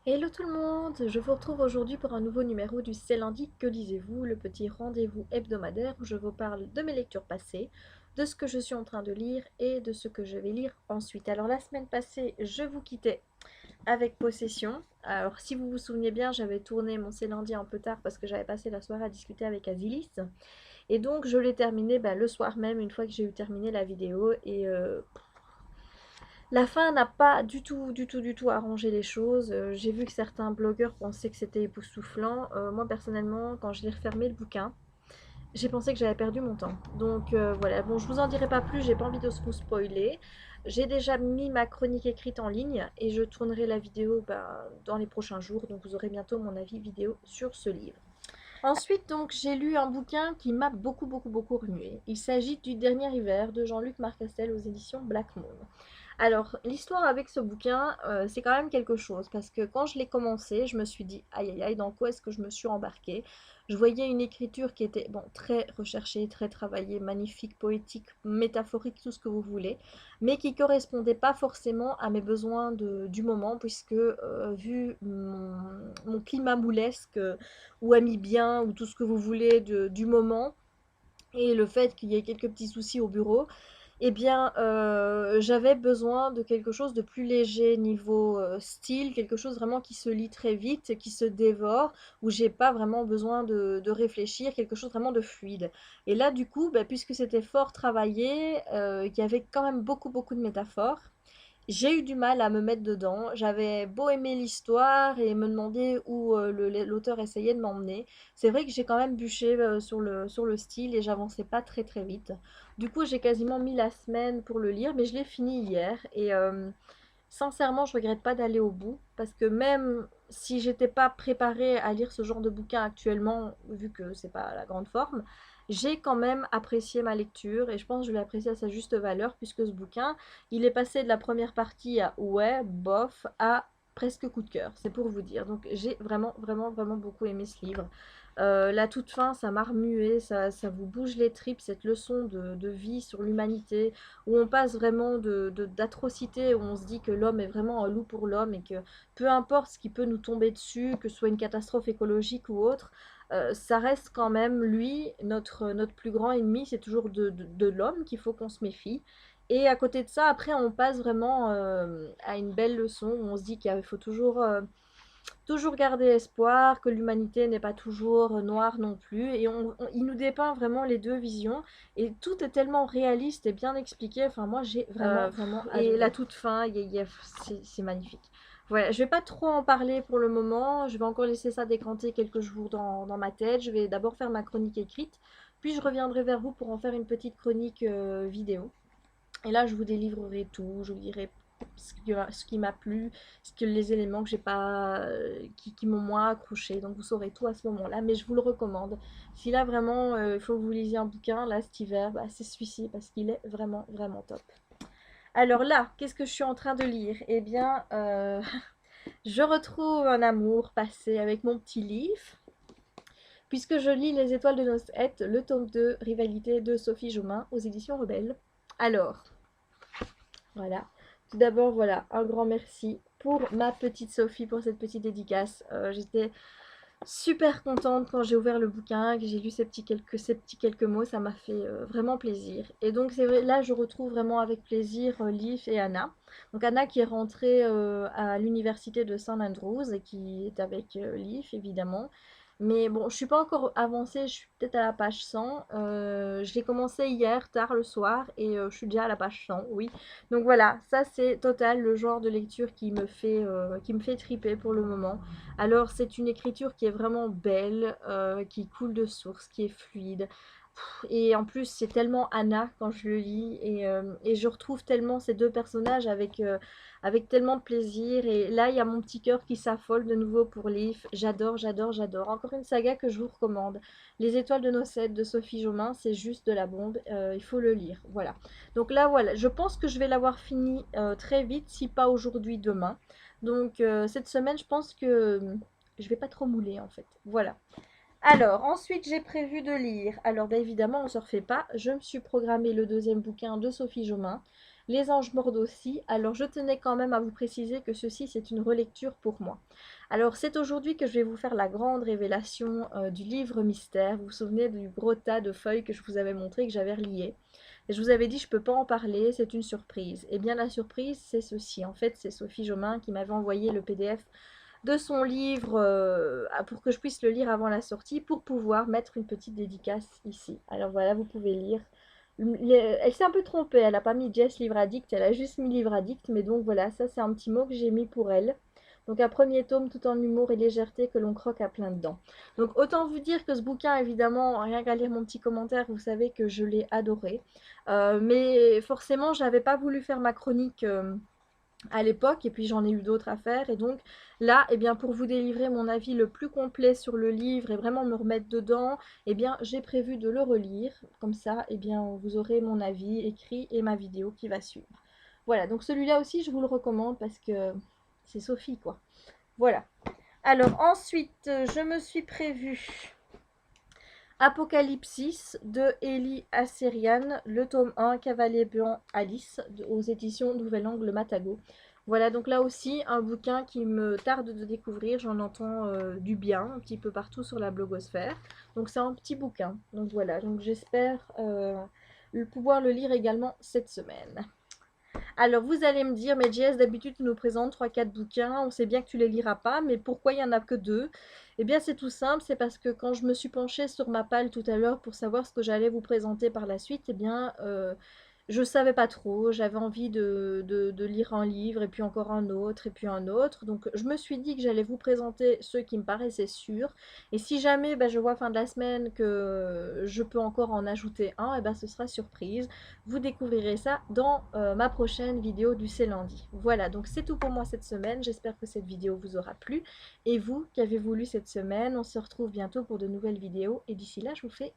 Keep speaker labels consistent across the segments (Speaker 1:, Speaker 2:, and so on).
Speaker 1: Hello tout le monde, je vous retrouve aujourd'hui pour un nouveau numéro du C'est lundi, que lisez-vous, le petit rendez-vous hebdomadaire où je vous parle de mes lectures passées, de ce que je suis en train de lire et de ce que je vais lire ensuite. Alors la semaine passée, je vous quittais avec Possession. Alors si vous vous souvenez bien, j'avais tourné mon C'est lundi un peu tard parce que j'avais passé la soirée à discuter avec Azilis. Et donc je l'ai terminé le soir même, une fois que j'ai eu terminé la vidéo. Et la fin n'a pas du tout arrangé les choses. J'ai vu que certains blogueurs pensaient que c'était époustouflant. Moi, personnellement, quand je l'ai refermé le bouquin, j'ai pensé que j'avais perdu mon temps. Donc voilà, bon, je vous en dirai pas plus, j'ai pas envie de vous spoiler. J'ai déjà mis ma chronique écrite en ligne et je tournerai la vidéo dans les prochains jours. Donc vous aurez bientôt mon avis vidéo sur ce livre. Ensuite, donc, j'ai lu un bouquin qui m'a beaucoup remué. Il s'agit du Dernier hiver de Jean-Luc Marcastel aux éditions Black Moon. Alors, l'histoire avec ce bouquin, c'est quand même quelque chose, parce que quand je l'ai commencé, je me suis dit, aïe aïe aïe, dans quoi est-ce que je me suis embarquée? Je voyais une écriture qui était, bon, très recherchée, très travaillée, magnifique, poétique, métaphorique, tout ce que vous voulez, mais qui correspondait pas forcément à mes besoins du moment, puisque vu mon climat moulesque, ou ami bien, ou tout ce que vous voulez du moment, et le fait qu'il y ait quelques petits soucis au bureau, eh bien, j'avais besoin de quelque chose de plus léger niveau style, quelque chose vraiment qui se lit très vite, qui se dévore, où j'ai pas vraiment besoin de réfléchir, quelque chose vraiment de fluide. Et là, du coup, puisque c'était fort travaillé, qu'il y avait quand même beaucoup de métaphores, j'ai eu du mal à me mettre dedans. J'avais beau aimer l'histoire et me demander où l'auteur essayait de m'emmener. C'est vrai que j'ai quand même bûché sur le style et j'avançais pas très vite. Du coup, j'ai quasiment mis la semaine pour le lire, mais je l'ai fini hier. Et sincèrement, je regrette pas d'aller au bout parce que même si j'étais pas préparée à lire ce genre de bouquin actuellement, vu que c'est pas la grande forme, j'ai quand même apprécié ma lecture et je pense que je l'ai apprécié à sa juste valeur puisque ce bouquin, il est passé de la première partie à ouais, bof, à presque coup de cœur. C'est pour vous dire. Donc j'ai vraiment beaucoup aimé ce livre. La toute fin, ça m'a remué, ça vous bouge les tripes, cette leçon de vie sur l'humanité, où on passe vraiment d'atrocités, où on se dit que l'homme est vraiment un loup pour l'homme et que peu importe ce qui peut nous tomber dessus, que ce soit une catastrophe écologique ou autre, ça reste quand même lui, notre plus grand ennemi, c'est toujours de l'homme qu'il faut qu'on se méfie. Et à côté de ça, après, on passe vraiment à une belle leçon où on se dit qu'il faut toujours garder espoir, que l'humanité n'est pas toujours noire non plus. Et il nous dépeint vraiment les deux visions. Et tout est tellement réaliste et bien expliqué. Enfin, moi, j'ai vraiment adoré. Et la toute fin, c'est magnifique. Voilà, je vais pas trop en parler pour le moment. Je vais encore laisser ça décanter quelques jours dans ma tête. Je vais d'abord faire ma chronique écrite. Puis je reviendrai vers vous pour en faire une petite chronique vidéo. Et là, je vous délivrerai tout. Je vous dirai ce qui m'a plu, les éléments que j'ai pas, qui m'ont moins accroché. Donc vous saurez tout à ce moment-là. Mais je vous le recommande. Si là vraiment il faut que vous lisiez un bouquin, là cet hiver, c'est celui-ci parce qu'il est vraiment top. Alors là, qu'est-ce que je suis en train de lire? Eh bien, je retrouve un amour passé avec mon petit livre. Puisque je lis Les Étoiles de Nosette, le tome 2, Rivalité de Sophie Jomain aux éditions Rebelles. Alors, voilà. Tout d'abord, voilà, un grand merci pour ma petite Sophie, pour cette petite dédicace. J'étais super contente quand j'ai ouvert le bouquin, que j'ai lu ces petits quelques mots, ça m'a fait vraiment plaisir. Et donc, c'est vrai, là, je retrouve vraiment avec plaisir Liv et Anna. Donc, Anna qui est rentrée à l'université de St. Andrews et qui est avec Liv, évidemment. Mais bon, je suis pas encore avancée, je suis peut-être à la page 100. Je l'ai commencé hier, tard le soir, et je suis déjà à la page 100, oui. Donc voilà, ça c'est total le genre de lecture qui me fait triper pour le moment. Alors c'est une écriture qui est vraiment belle, qui coule de source, qui est fluide. Et en plus c'est tellement Anna quand je le lis et je retrouve tellement ces deux personnages avec tellement de plaisir. Et là il y a mon petit cœur qui s'affole de nouveau pour Leaf. J'adore. Encore une saga que je vous recommande. Les Étoiles de Nocette de Sophie Jomain, c'est juste de la bombe. Il faut le lire. Voilà. Donc là voilà, je pense que je vais l'avoir fini très vite, si pas aujourd'hui, demain. Donc cette semaine, je pense que je vais pas trop mouler en fait. Voilà. Alors, ensuite, j'ai prévu de lire. Alors, évidemment, on ne se refait pas. Je me suis programmé le deuxième bouquin de Sophie Jomain. Les anges mordent aussi, alors je tenais quand même à vous préciser que ceci c'est une relecture pour moi. Alors c'est aujourd'hui que je vais vous faire la grande révélation du livre mystère. Vous vous souvenez du gros tas de feuilles que je vous avais montré, que j'avais relié. Et je vous avais dit je peux pas en parler, c'est une surprise. Et bien la surprise c'est ceci, en fait c'est Sophie Jomain qui m'avait envoyé le PDF de son livre pour que je puisse le lire avant la sortie pour pouvoir mettre une petite dédicace ici. Alors voilà, vous pouvez lire. Elle s'est un peu trompée, elle n'a pas mis Jess livre addict, elle a juste mis livre addict, mais donc voilà, ça c'est un petit mot que j'ai mis pour elle. Donc un premier tome tout en humour et légèreté que l'on croque à plein dedans. Donc autant vous dire que ce bouquin, évidemment, rien qu'à lire mon petit commentaire, vous savez que je l'ai adoré. Mais forcément, j'avais pas voulu faire ma chronique à l'époque, et puis j'en ai eu d'autres à faire, et donc là, eh bien, pour vous délivrer mon avis le plus complet sur le livre et vraiment me remettre dedans, eh bien, j'ai prévu de le relire, comme ça, eh bien, vous aurez mon avis écrit et ma vidéo qui va suivre. Voilà, donc celui-là aussi, je vous le recommande parce que c'est Sophie, quoi. Voilà. Alors ensuite, je me suis prévu Apocalypsis de Élie Asserian, le tome 1, Cavalier Blanc Alice, aux éditions Nouvel Angle Matagot. Voilà, donc là aussi, un bouquin qui me tarde de découvrir, j'en entends du bien un petit peu partout sur la blogosphère. Donc c'est un petit bouquin, donc voilà, donc j'espère pouvoir le lire également cette semaine. Alors vous allez me dire, mais JS, d'habitude tu nous présentes 3-4 bouquins, on sait bien que tu les liras pas, mais pourquoi il n'y en a que 2? Eh bien c'est tout simple, c'est parce que quand je me suis penchée sur ma palle tout à l'heure pour savoir ce que j'allais vous présenter par la suite, eh bien je savais pas trop, j'avais envie de lire un livre, et puis encore un autre, et puis un autre. Donc je me suis dit que j'allais vous présenter ceux qui me paraissaient sûrs. Et si jamais je vois fin de la semaine que je peux encore en ajouter un, et ce sera surprise. Vous découvrirez ça dans ma prochaine vidéo du C'est lundi. Voilà, donc c'est tout pour moi cette semaine. J'espère que cette vidéo vous aura plu. Et vous, qu'avez-vous lu cette semaine? On se retrouve bientôt pour de nouvelles vidéos. Et d'ici là, je vous fais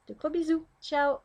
Speaker 1: de gros bisous. Ciao!